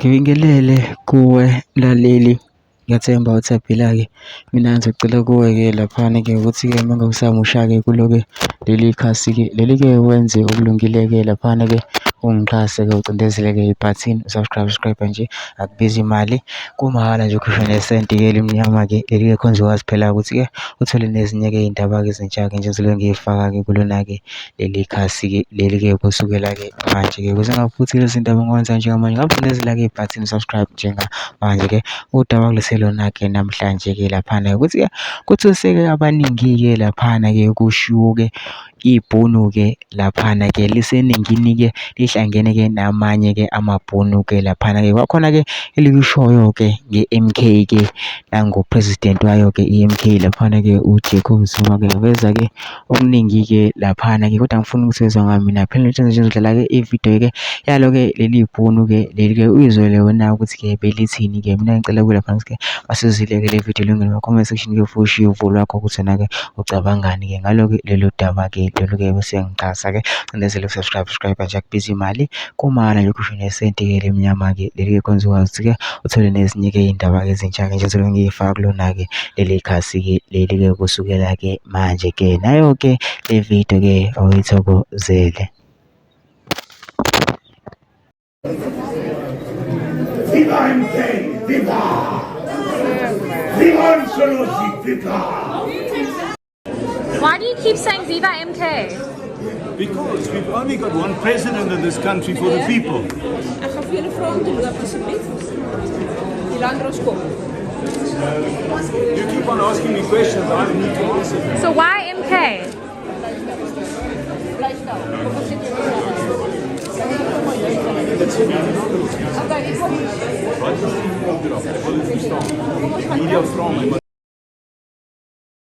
Ngibingelele kuwe mlaleli, ngiyathemba uthaphila-ke. Mina ngizocela kuwe-ke laphana-ke ukuthi-ke uma ngabe usamusha-ke kulo-ke leli khasi-ke leli-ke wenze okulungile-ke laphana-ke ungixhase-ke ucindezele-ke ibhathini subscribe nje, akubizi imali, kumahhala nje ukhishwa nesenti-ke elimnyama-ke leli-ke khona uzokwazi phela ukuthi-ke uthole nezinye-ke iy'ndaba-ke ezintsha-ke nje eziloke ngiyifaka-ke kulona-ke leli khasi-ke leli-ke kusukela-ke manje-ke ukuze ngaphuthi lezi ndaba ngokwenza njengamanje ngabunezela-ke ibhathini subscribe njengamanje-ke udaba kulise lona-ke namhlanje-ke laphana ukuthi-ke kuthuse-ke abaningi-ke laphana-ke kushiwo-ke ibhunu-ke laphana-ke liseningini-ke lihlangene-ke namanye-ke amabhunu-ke laphana-ke kwakhona-ke elikushoyo-ke nge-MK-ke nango-president wayo-ke i-MK laphana-ke uJacob Zuma-ke weza-ke okuningi-ke laphana-ke kodwa ngifuna ukuthi wezwa ngami mina phela nje ngizodlala-ke ividiyo-ke yalo-ke leli bhunu-ke leli-ke uyizwele wena ukuthi-ke belithini-ke. Mina ngicela kuwe laphana ukuthi-ke masizile-ke le video lungile ma-comment section-ke futhi uvo lwakho ukuthi wena-ke ucabangani-ke ngalo-ke lelo daba-ke lelo-ke bese ngixhasa-ke cindezele subscribe nje akubizi imali kumahhala nje ukhishwe nesenti-ke lemnyama-ke leli-ke khona uzokwazi ukuthi-ke uthole nezinye-ke iy'ndaba-ke ezintsha-ke nje eziloke ngiyifaka kulona-ke leli khasi-ke leli-ke kusukela-ke manje-ke nayo-ke le video-ke awuyithokozele. Viva MK! Viva! Viva Ansolosi! Viva! Why do you keep saying Viva MK? Because we've only got one president in this country for the people. En ga vir julle vra om te loop asseblief. Die landros kom. You keep on asking me questions, I need to answer them. So why MK? Bly stil. Kom ons sit hier. Okay, ek kom. Wat is die opdrag? Wat is die staan? Media vra my.